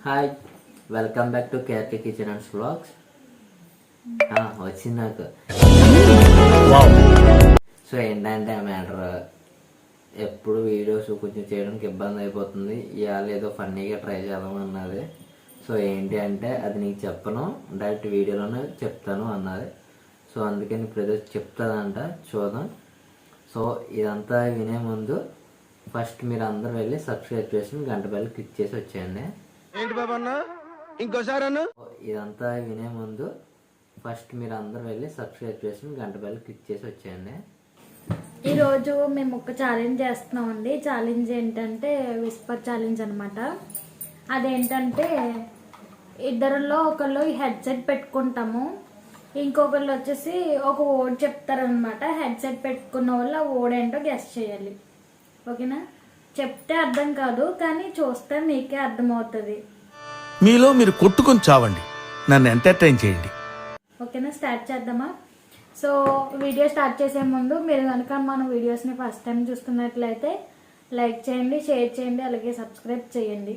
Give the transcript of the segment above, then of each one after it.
Hi, welcome back to KRK kitchen and vlogs. వచ్చింది నాకు. So ఏంటంటే మ్యాటర్ ఎప్పుడు వీడియోస్ కొంచెం చేయడానికి ఇబ్బంది అయిపోతుంది. ఇవాళ ఏదో ఫన్నీగా ట్రై చేద్దాం అన్నది. సో ఏంటి అంటే అది నీకు చెప్పను, డైరెక్ట్ వీడియోలోనే చెప్తాను అన్నది. సో అందుకని ఇప్పుడు ఏదో చెప్తుందంట, చూద్దాం. సో ఇదంతా వినే ముందు ఫస్ట్ మీరు అందరూ వెళ్ళి సబ్స్క్రైబ్ చేసి గంట బెల్ క్లిక్ చేసి వచ్చేయండి. ఏంటి బాబా అన్న ఇంకోసారి అన్న. ఇదంతా వినే ముందు ఫస్ట్ మీరు అందరూ వెళ్ళి సబ్స్క్రైబ్ చేసి గంట బెల్ క్లిక్ చేసి వచ్చేయండి. ఈరోజు మేము ఒక ఛాలెంజ్ చేస్తున్నామండి. ఛాలెంజ్ ఏంటంటే విస్పర్ ఛాలెంజ్ అనమాట. అదేంటంటే ఇద్దరిలో ఒకళ్ళు హెడ్సెట్ పెట్టుకుంటాము, ఇంకొకళ్ళు వచ్చేసి ఒక వర్డ్ చెప్తారనమాట. హెడ్సెట్ పెట్టుకున్న వాళ్ళు ఆ వర్డ్ ఏంటో గెస్ చేయాలి. ఓకేనా? చెప్తే అర్థం కాదు, కానీ చూస్తే మీకే అర్థమవుతుంది. మీలో మీరు కొట్టుకొని చావండి, నన్ను ఎంటర్టైన్ చేయండి. ఓకేనా? స్టార్ట్ చేద్దామా? సో వీడియో స్టార్ట్ చేసే ముందు మీరు కనుక మన వీడియోస్ని ఫస్ట్ టైం చూస్తున్నట్లయితే లైక్ చేయండి, షేర్ చేయండి, అలాగే సబ్స్క్రైబ్ చేయండి.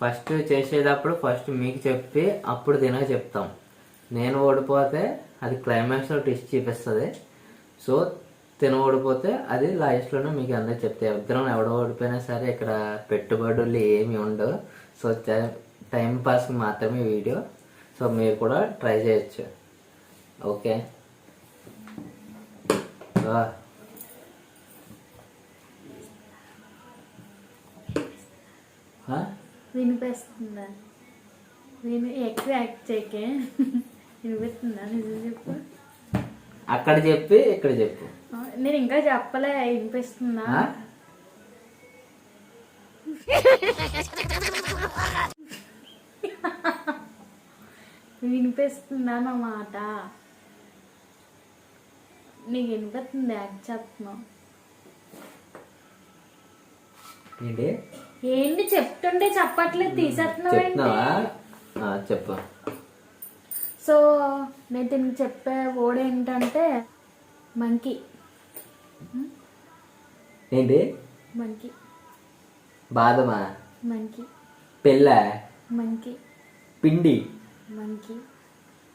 ఫస్ట్ చేసేటప్పుడు ఫస్ట్ మీకు చెప్పి అప్పుడు తినక చెప్తాం. నేను ఓడిపోతే అది క్లైమాక్స్లో ట్విస్ట్ చూపిస్తుంది. సో తిన ఓడిపోతే అది లాస్ట్లోనే మీకు అందరూ చెప్తే ఇద్దరం ఎవడో ఓడిపోయినా సరే ఇక్కడ పెట్టుబడులు ఏమి ఉండవు. సో టైం పాస్కి మాత్రమే వీడియో. సో మీరు కూడా ట్రై చేయొచ్చు. ఓకే, వినిపిస్తుందా? ఎక్కువ యాక్ట్ చేయకే. వినిపిస్తుందా? నిజం చెప్పు. అక్కడ చెప్పి ఇక్కడ చెప్పు. నేను ఇంకా చెప్పలే. వినిపిస్తుందా? వినిపిస్తుందా నా మాట? నీకు వినిపిస్తుంది? యాక్ట్ చేస్తున్నావు ఏంటి? ఏంటి చెప్తుంటే చెప్పట్లేదు, తీసేస్తున్నావు. చెప్పు. సో నేను దీనికి చెప్పే వర్డ్ ఏంటంటే మంకీ. ఏంటి? మంకీ. బాదమా? మంకీ. పెళ్ళ? మంకీ. పిండి? మంకీ.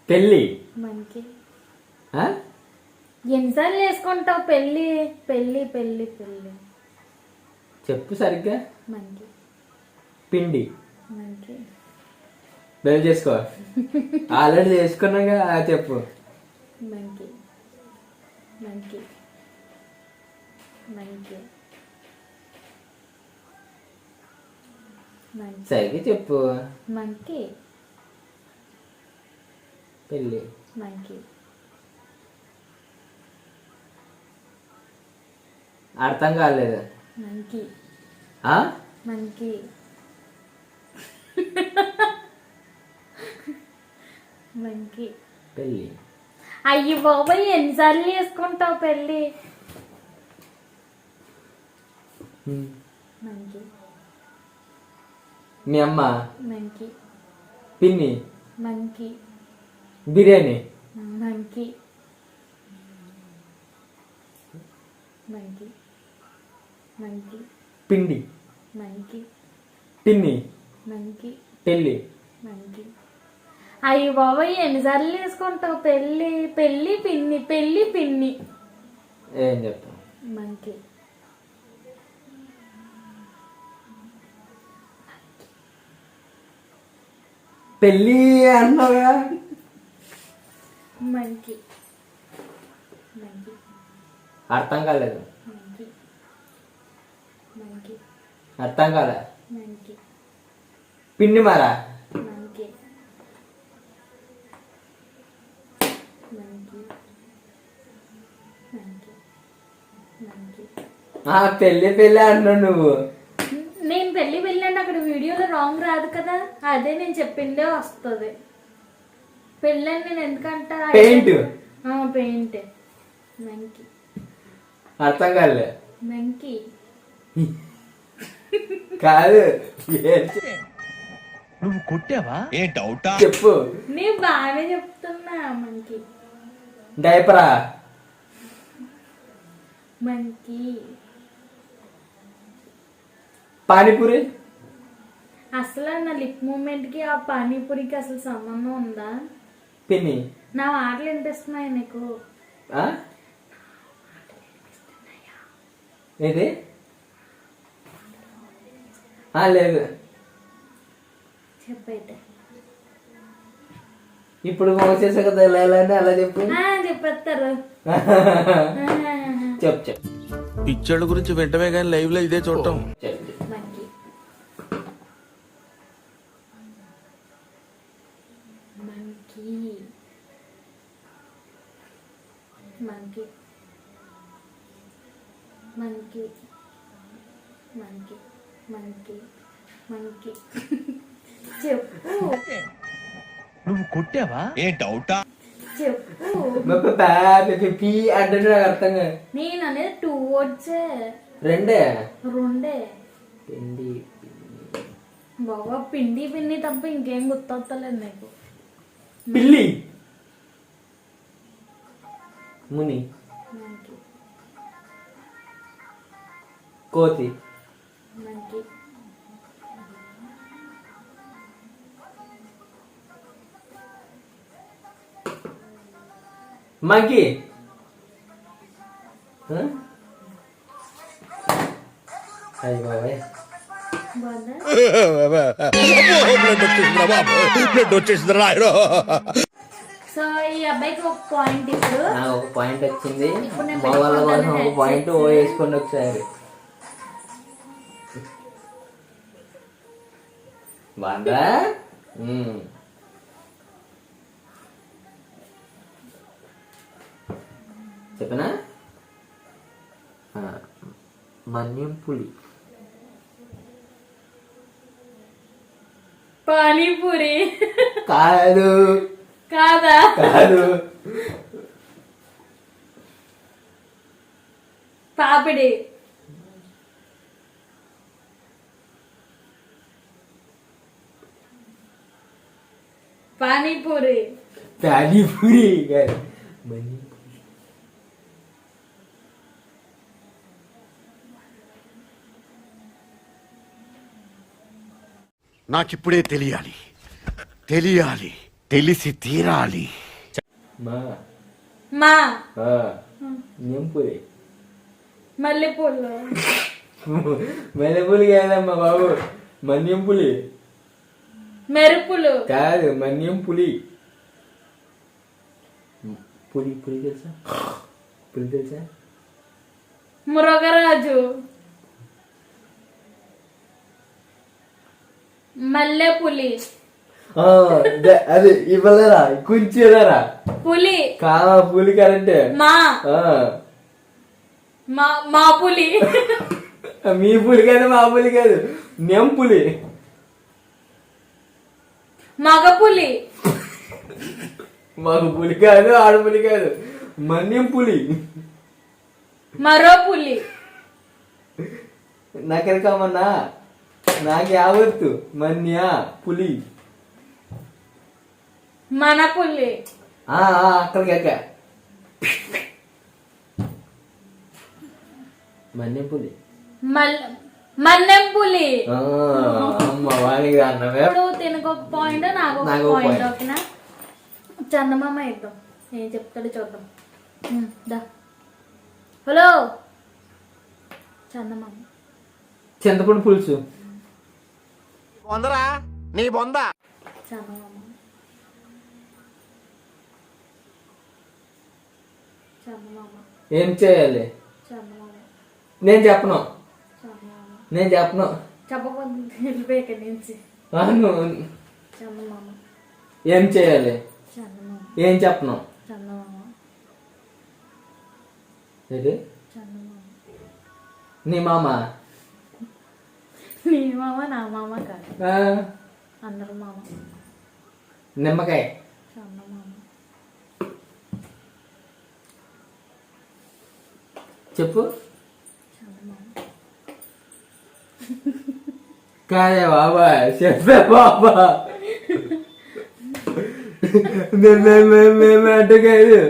పెళ్ళి? మంకీ. ఆ? ఎన్నిసార్లు వేసుకుంటావు పెళ్ళి పెళ్ళి పెళ్ళి పెళ్ళి? చెప్పు సరిగ్గా. మంకీ. పిండి. మంకీ. బెల్ చేసుకో. ఆల్రెడీ చేసుకున్నాగా. చెప్పు. మంకీ. మంకీ. మంకీ. సరిగ్గా చెప్పు. మంకీ. పెళ్ళి. మంకీ. అర్థం కాలేదు. మంకీ. మంకీ. మంకీ. పెళ్ళి. అయ్యి బాబాయ్, ఎన్నిసార్లు వేసుకుంటావు పెళ్ళి? మంకీ. మీ అమ్మ? మంకీ. పిన్ని? Monkey. Biryani? Monkey. Monkey. Monkey. పిండి. మంకీ. పిన్ని. మంకీ. పెళ్ళి. మంకీ. అయ్యి బాబాయ్, ఎన్నిసార్లు వేసుకుంటావు పెళ్ళి? పెళ్ళి పిన్ని, పెళ్ళి పిన్ని. ఏం చెప్తావు? మంకీ. పెళ్ళి అన్నావుగా. మంకీ. మంకీ. అర్థం కాలేదు. మంకీ. మంకీ. అర్థం కాలే. మంకీ. పిండి మారా? మంకీ. మంకీ. మంకీ. మంకీ. పెళ్ళి పెళ్ళి అంటున్నావు నువ్వు. నేను పెళ్ళి వెళ్ళండి, అక్కడ వీడియోలో రాంగ్ రాదు కదా. అదే నేను చెప్పిందే వస్తుంది. పెళ్ళని నేను ఎందుకంటా? పెయింట్. పెయింట్. మంకీ. అర్థం కాలే. మంకీ. కాదు. నువ్వు కొట్టావా? ఏ డౌటా? చెప్పు. నేను బాగానే చెప్తున్నా. మంకీ. డైపరా? మంకీ. పానీపూరి. అసలు నా లిప్ మూమెంట్ కి ఆ పానీపూరికి అసలు సంబంధం ఉందా? పిన్ని. నా మాటలు వినిపిస్తున్నాయి నీకు? ఏది? లేదు. చెప్పైతే ఇప్పుడు మోసేసా కదా ఎలా అంటే అలా చెప్పు. చెప్పేస్తారు. చెప్పు. పిచ్చోళ్ళ గురించి వెంటనే కానీ లైవ్ లో ఇదే చూడటం. Monkey. Monkey. Monkey. Monkey. Monkey. Monkey. Monkey. చెప్పు. నువ్వు కొట్టావా? ఏ డౌటా? చెప్పు. పీ అంటే నాకు అర్థం కాదు. నేను అనేది 2 words. రెండే. పిండి. బాబా పిండి పిన్ని తప్ప ఇంకేం గుర్తొస్తలేదు నీకు. పిల్లి. ముని. కోతి. మంకీ. మంకీ. అయ్యి బాబాయ్. సో ఈ అబ్బాయికి ఒక పాయింట్. ఇప్పుడు నాకు ఒక పాయింట్ వచ్చింది. మా వాళ్ళ కోసం ఒక పాయింట్ వేసుకోండి ఒకసారి. బాగా చెప్పనా? మన్యం పులి. పానీపూరి. కాదు. కాదా? కాదు. పాపిడి. పానీపూరి. పానీపూరి. నాకిప్పుడే తెలియాలి, తెలిసి తీరాలి. నింపులి. మల్లెపూలు. మల్లెపూలి కాదమ్మా బాబు, మన్యం పులి. మెరుపులు. కాదు, మన్యం పులి. పులి తెలుసా? మురగరాజు. మల్లెపులి. అది ఇవ్వలేరా? కుంచేదారా? పులి. కాదా? పులి కరెంటే. మా పులి. మీ పులి కాదు, మా పులి కాదు, నెంపులి. మగపులి. మాకు పులి కాదు, ఆడపులి కాదు, మన్యం పులి. మరో పులి. నాకెరకమన్నా, నాకు యావత్తు. మన్యా పులి. మన పులి. అక్కడికి ఎక్క. మన్యం పులి. మన్నెం పులి. అమ్మ వానికి అన్నవే. తినకు ఒక పాయింట్, నాకు ఒక పాయింట్. ఓకేనా? చందమామ ఇద్దాం, ఏం చెప్తాడు చూద్దాం. దా. హలో చందమామ. చింతపండు పులుసు. బొందరా నీ బొంద. చందమామ. ఏం చేయాలి? నేను చెప్పను. చెప్పకపోతే వెళ్ళిపోయి ఇక్కడి నుంచి. చందమామ. ఏం చేయాలి? చందమామ. ఏం చెప్పను. చందమామ. ఏంటి? చందమామ. నీ మామ. నీ మామ నా మామ కాదు, అందరు మామ. నిమ్మకాయ. చందమామ. చెప్పు. చందమామ. కాదే బాబా, చెప్పే బాబా. అంటే కాదు.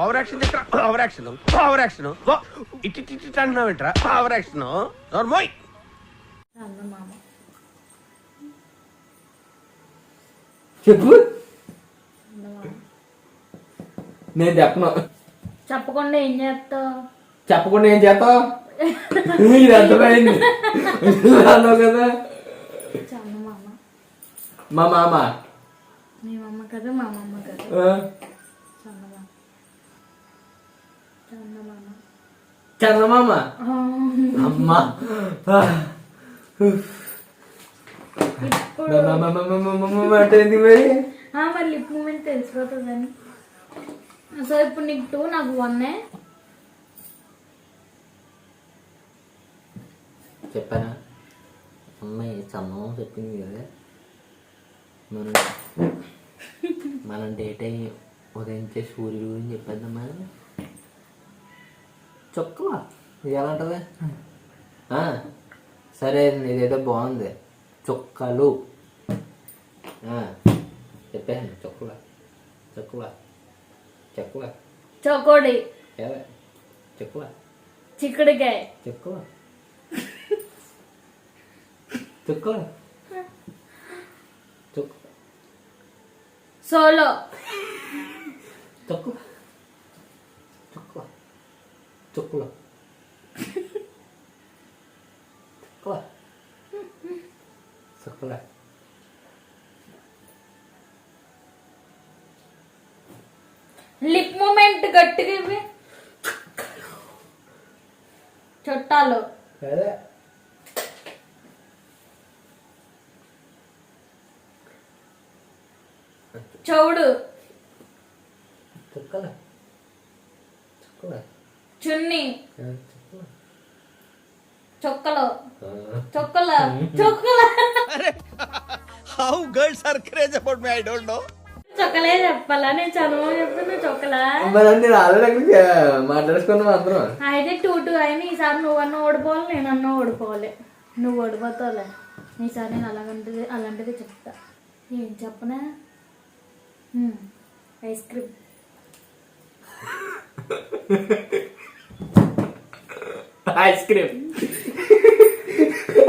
ఓవర్ యాక్షన్ చేస్తా ఓవర్ యాక్షన్ ఓవర్ యాక్షన్ ఇట్టి ఇట్టి అంటున్నావు ఏంట్రా ఓవర్ యాక్షన్ నోర్మోయ్ చందమామ. చెప్పు. చందమామ. నేను చెప్పను. చెప్పకుండా ఏం చేస్తావు? చెప్పకుండా ఏం చేస్తావు? ఇది అర్థమైంది అన్నావు కదా. చందమామ. మా మామ. మీ మమ్మ కదా, మా మమ్మ కదా. ఆ, చందమామ. చందమామ. చందమామ. ఆ, అమ్మా. ఇప్పుడు అంటే ఎందుకు మరి? మరి లిప్ మూమెంట్ తెలిసిపోతుందని. సో ఇప్పుడు నీకు 2, నాకు 1. చెప్పానా అమ్మాయి చందమామ చెప్పింది కదా. మనం డేట్ అయ్యి ఉదయించే సూర్యుడు గురించి చెప్పేద్దామా. చొక్కవా ఇది ఎలా ఉంటుంది? సరే ఇదేదో బాగుంది. చుక్కలు చెప్పాను. చొక్కల చొక్కల చెక్కల చకోడి. చెక్కల చిక్కుడుకాయ. చెక్కల చుక్కల చుక్క సోలో. చుక్కల చుక్కల చుక్కల చుక్కల చుక్కల లిప్ మూమెంట్ గట్టిగా ఇవి. చుట్టాలు. అదే చౌడు. చుక్కల చుక్కల చున్ని. చుక్కల చొక్కలు. చొక్కల చొక్కల. How girls are craze about me I don't know. చొక్కలే చెప్పాలా? నేను చదువు చెప్తున్నా చొక్కలా. మరి నేను ఆల్రెడీ మాట్లాడుకున్నాం అందరం. అయితే 2-2 అయినా ఈసారి నువ్వన్నా ఓడిపోవాలి, నేనన్నా ఓడిపోవాలి. నువ్వు ఓడిపోతావులే ఈసారి. నేను అలాంటిది చెప్తా. ఏం చెప్పనా? Ice cream. Ice cream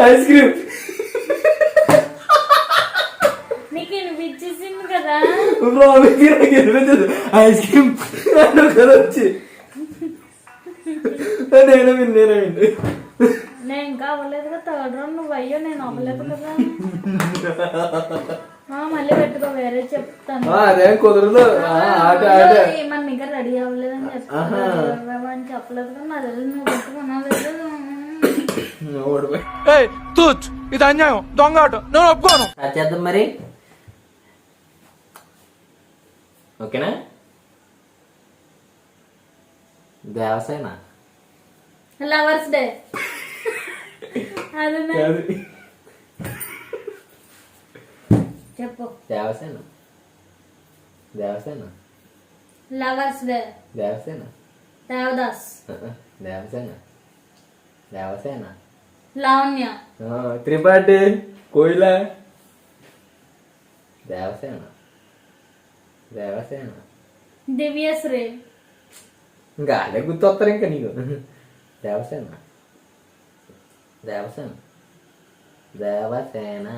ice cream. నీకు వినిపించేసింది కదా. ఐస్ క్రీమ్ కదా వచ్చి నేను నేను ఇంకా అవ్వలేదు కదా. 3rd రౌండ్ నువ్వు అయ్యో, నేను అవ్వలేదు కదా. మళ్ళీ పెట్టుకో, వేరే చెప్తాను. అదేం కుదరదు. మన ఇంకా రెడీ అవ్వలేదని చెప్తాను అని చెప్పలేదు కదా. నా దగ్గర నువ్వు పెట్టుకున్నావు లేదు. ఇది అన్యాయం, దొంగ ఆట, నేను ఒప్పుకోను. చేద్దాం మరి. ఓకేనా? దేవసేన. Lovers day. అదే చెప్పు. దేవసేన. దేవసేన. Lovers day. దేవసేన. దేవదాస్. దేవసేన. దేవసేన. లావణ్య. త్రిపాఠి. కోయిల. దేవసేన. దేవసేన. దివ్యశ్రీ. ఇంకా అదే గుర్తొస్తారు ఇంకా నీకు. దేవసేన. దేవసేన. దేవసేన.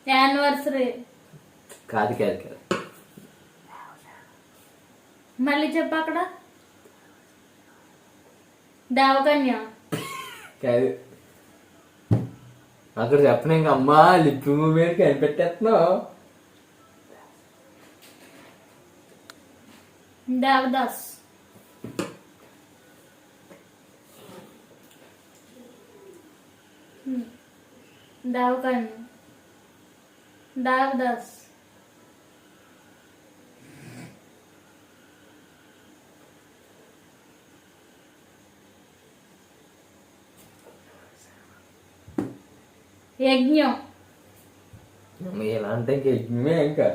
యానివర్సరీ. కాదు కాదు కాదు. మళ్ళీ చెప్పు అక్కడ. దేవకన్య. కాదు అక్కడ చెప్పను. ఇంక అమ్మా లిప్ మూమెంట్ కనిపెట్టేస్తున్నావు. దేవదాస్. దేవకన్య. దేవదాస్. యజ్ఞం. ఎలా అంటే ఇంక యజ్ఞమే. ఇంకా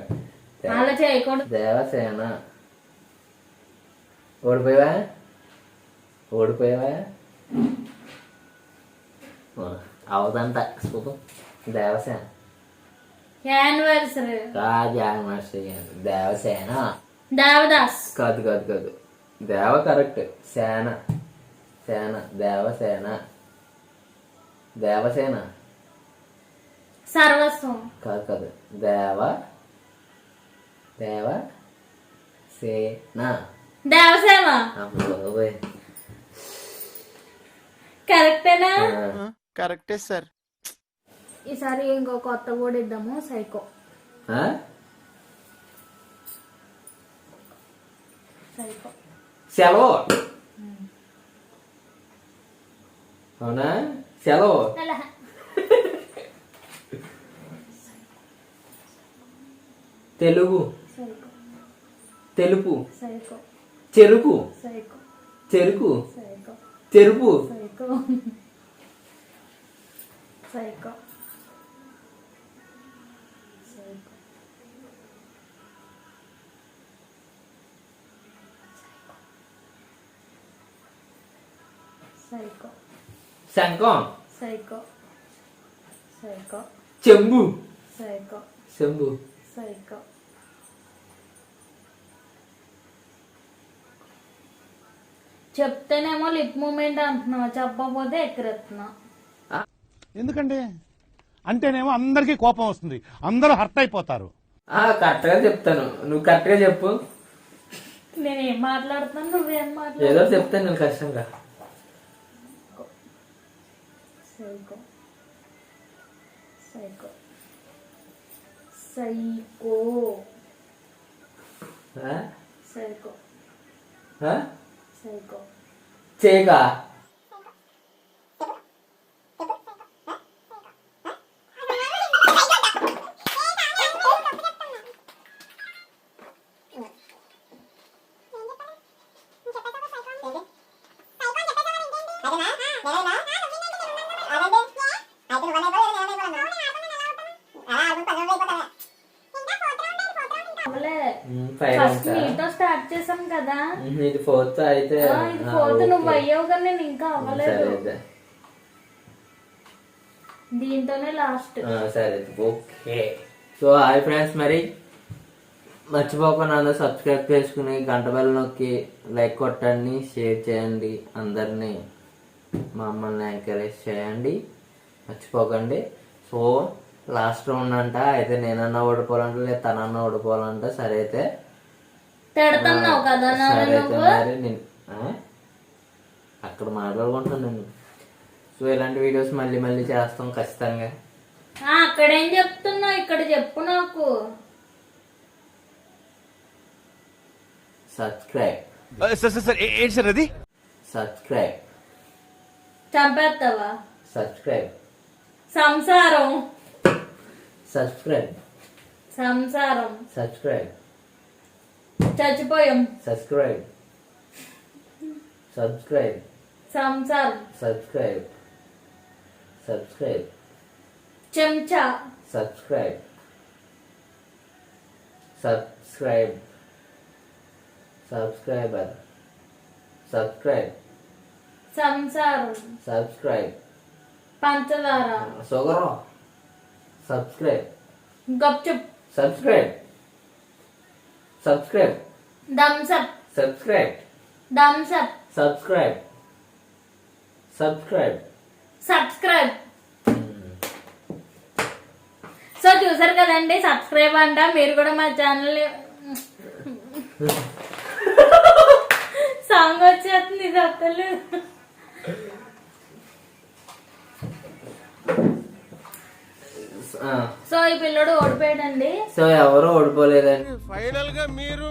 అలా చేయకూడదు. దేవసేన. ఓడిపోయావా? ఓడిపోయావా? అవదంట చూద్దాం. దేవసేన. యానివర్సరీ. కాదు యానివర్సరీ, దేవసేన. దేవదాస్. కాదు కాదు కాదు, దేవ కరెక్ట్, సేన సేన, దేవసేన, దేవసేన. సర్వస్వం. కాదు కాదు, దేవ దేవ సేన. దేవసేన. అబ్బోయ్. కరెక్టేనా? కరెక్టే సార్. ఈసారి ఇంకో కొత్త కూడా ఇద్దాము, సైకో. సైకో. సెలవు. అవునా, సెలవు. అలా. తెలుగు. సైకో. తెలుపు. సైకో. చెరుకు. సైకో. చెరుకు. సైకో. చెరుపు. సైకో. సైకో. సైకో. శంఖం. సైకో. సైకో. చెంబు. సైకో. చెంబు. సైకో. చెప్తేనేమో లిప్ మూమెంట్ అంటున్నావు, చెప్పకపోతే ఎక్కరెత్తున్నావు. ఎందుకంటే అంటేనేమో అందరికీ కోపం వస్తుంది, అందరూ హర్ట్ అయిపోతారు. కరెక్ట్ గా చెప్తాను, నువ్వు కరెక్ట్ గా చెప్పు. నేనేం మాట్లాడుతున్నాను, నువ్వేం ఏదో మాట్లాడుతున్నావు? చెప్తాను నేను కష్టంగా. Psycho. Psycho. Psycho. Psycho. Psycho. చేయగా. ఫస్ట్ నీతో స్టార్ట్ చేసాం కదా, ఇది ఫోర్త్ అయితే. ఇది ఫోర్త్. నువ్వు అయ్యావు కానీ నేను ఇంకా అవ్వలేదు. దీంతోనే లాస్ట్. సరే ఓకే. సో హాయ్ ఫ్రెండ్స్, మరి మర్చిపోకుండా అందరూ సబ్స్క్రైబ్ చేసుకుని గంట బెల్ నొక్కి లైక్ కొట్టండి, షేర్ చేయండి, అందరినీ మమ్మల్ని ఎంకరేజ్ చేయండి, మర్చిపోకండి. సో లాస్ట్ రౌండ్ అంట, అయితే నేనన్నా ఓడిపోవాలంట, లేదా తనన్నా ఓడిపోవాలంట. సరే అయితే తిడుతున్నావు కదా సరే అయితే నువ్వు. మరి నేను అక్కడ మాట్లాడుకుంటాను నేను. సో ఇలాంటి వీడియోస్ మళ్ళీ మళ్ళీ చేస్తాం ఖచ్చితంగా. అక్కడేం చెప్తున్నావు, ఇక్కడ చెప్పు నాకు. సబ్స్క్రైబ్. సార్ ఏంటి సార్ అది? సబ్స్క్రైబ్. చంపేస్తావా? సబ్స్క్రైబ్. సంసారం. సబ్స్క్రైబ్. సంసారం. సబ్స్క్రైబ్. చచ్చిపోయాం. సబ్స్క్రైబ్. సబ్స్క్రైబ్. సంసారం. సబ్స్క్రైబ్. సబ్స్క్రైబ్. చెంచా. సబ్స్క్రైబ్. సబ్స్క్రైబ్. సబ్స్క్రైబర్. సబ్స్క్రైబ్. సంసారం. సబ్స్క్రైబ్. పంచదార. Sugar. Subscribe. Gupchup. Subscribe. Subscribe. Thums Up. Subscribe. Thums Up. Subscribe. Subscribe. Subscribe. So చూసారు కదండి, సబ్స్క్రైబ్ అంట. మీరు కూడా మా ఛానల్ సాంగ్ వచ్చేస్తుంది, ఇది వస్తలేదు. సో ఈ పిల్లడు ఓడిపోయాడండి. సో ఎవరు ఓడిపోలేదండి. ఫైనల్ గా మీరు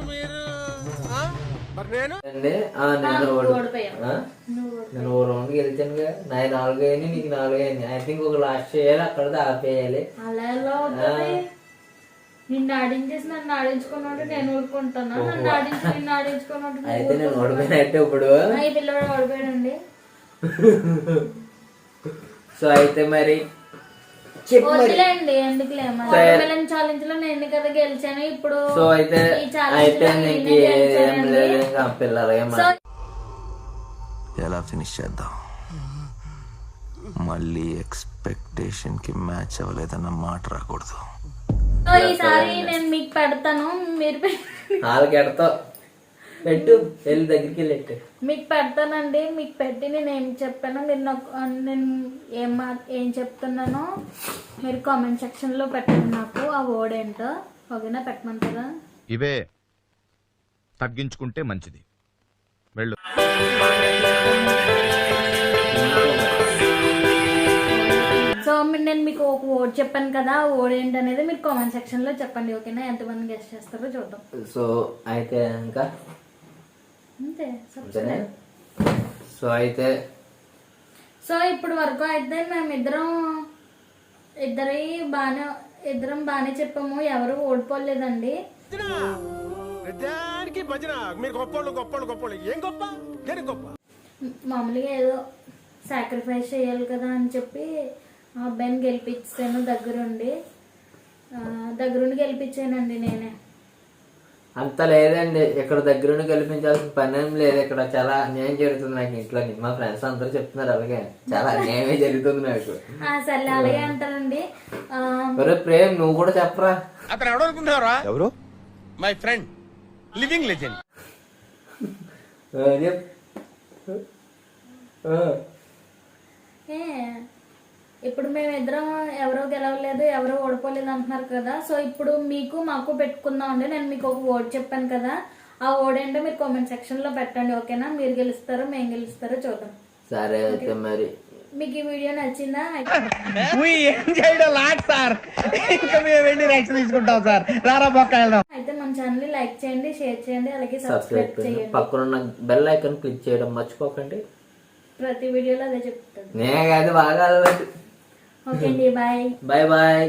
మరి నేను నేను ఓడిపోయావు. నేను ఓ రౌండ్ గెలిచానుగా. నాయి 4 అయ్యి, నీకు 4 అయ్యింది. ఐ థింక్ ఒక లాస్ట్ చేయాలి, అక్కడ ఆపేయాలి. అలా ఎలా అవుతుంది? నిన్ను ఆడించేసి నన్ను ఆడించుకున్నట్టు నేను ఊరుకుంటున్నా, నన్ను ఆడించి నిన్ను ఆడించుకున్నట్టు అయితే నేను ఓడిపోయినట్టు ఇప్పుడు. ఈ పిల్లడు ఓడిపోయాడండి. సో అయితే మరి వదిలేండి, ఎందుకులే. ఛాలెంజ్ లో నేను కదా గెలిచాను. ఇప్పుడు సో అయితే పిల్లలు ఎలా ఫినిష్ చేద్దాం? మళ్ళీ ఎక్స్పెక్టేషన్ కి మ్యాచ్ అవ్వలేదన్న మాట రాకూడదు. సో ఈసారి నేను మీకు పెడతాను, మీరు వాళ్ళకి ఎడతావు, పెట్టు, వెళ్ళి దగ్గరికి వెళ్ళి పెట్టు. మీకు పెడతానండి. మీకు పెట్టి నేను ఏం చెప్పానో మీరు నాకు నేను ఏం చెప్తున్నానో మీరు కామెంట్ సెక్షన్ లో పెట్టండి నాకు ఆ వర్డ్ ఏంటో. ఓకేనా? పెట్టమంటారా? ఇవే తగ్గించుకుంటే మంచిది. వెళ్ళు. సో నేను మీకు ఒక వర్డ్ చెప్పాను కదా, ఆ వర్డ్ ఏంటనేది మీరు కామెంట్ సెక్షన్ లో చెప్పండి. ఓకేనా? ఎంతమంది గెస్ట్ చేస్తారో చూద్దాం. సో అయితే ఇంకా అంతే. అంతేనా? సో అయితే సో ఇప్పుడు వరకు అయితే మేము ఇద్దరం బాగానే చెప్పాము, ఎవరు ఓడిపోలేదండి. దానికి భజన మీరు గొప్పోళ్ళు గొప్పోళ్ళు గొప్పోళ్ళు ఏం గొప్ప దేనికి గొప్ప మామూలుగా ఏదో సాక్రిఫైస్ చేయాలి కదా అని చెప్పి ఆ అబ్బాయిని గెలిపించాను దగ్గరుండి గెలిపించానండి నేనే. అంత లేదండి, ఇక్కడ దగ్గరుండి కల్పించాల్సిన పని ఏం లేదు. ఇక్కడ చాలా అన్యాయం జరుగుతుంది నాకు ఇంట్లో. మా ఫ్రెండ్స్ అందరూ చెప్తున్నారు అలాగే, చాలా అన్యాయమే జరుగుతుంది నాకు. సరే అలాగే అంటారండి. ఒరే ప్రేమ్, నువ్వు కూడా చెప్పరా. అతను ఎవడు అనుకుంటున్నారా? ఎవరు? My friend, living legend. ఏ ఇప్పుడు మేమిద్దరం ఎవరో గెలవలేదు, ఎవరో ఓడిపోలేదు అంటున్నారు కదా. సో ఇప్పుడు మీకు మాకు పెట్టుకుందాం అండి. నేను మీకు ఒక వర్డ్ చెప్పాను కదా, ఆ వర్డ్ ఏంటో మీరు కామెంట్ సెక్షన్ లో పెట్టండి. ఓకేనా? మీరు గెలుస్తారో మేము గెలుస్తారో చూద్దాం. సరే అయితే మరి మీకు ఈ వీడియో నచ్చిందా? అయితే మన ఛానల్ లైక్ చేయండి, షేర్ చేయండి, అలాగే సబ్స్క్రైబ్ చేయండి. పక్కన బెల్ ఐకాన్ క్లిక్ చేయడం మర్చిపోకండి. ప్రతి వీడియోలో అదే చెప్తాను. నేనే కాదు, బాగా ఓకే అండి, బాయ్. Bye bye.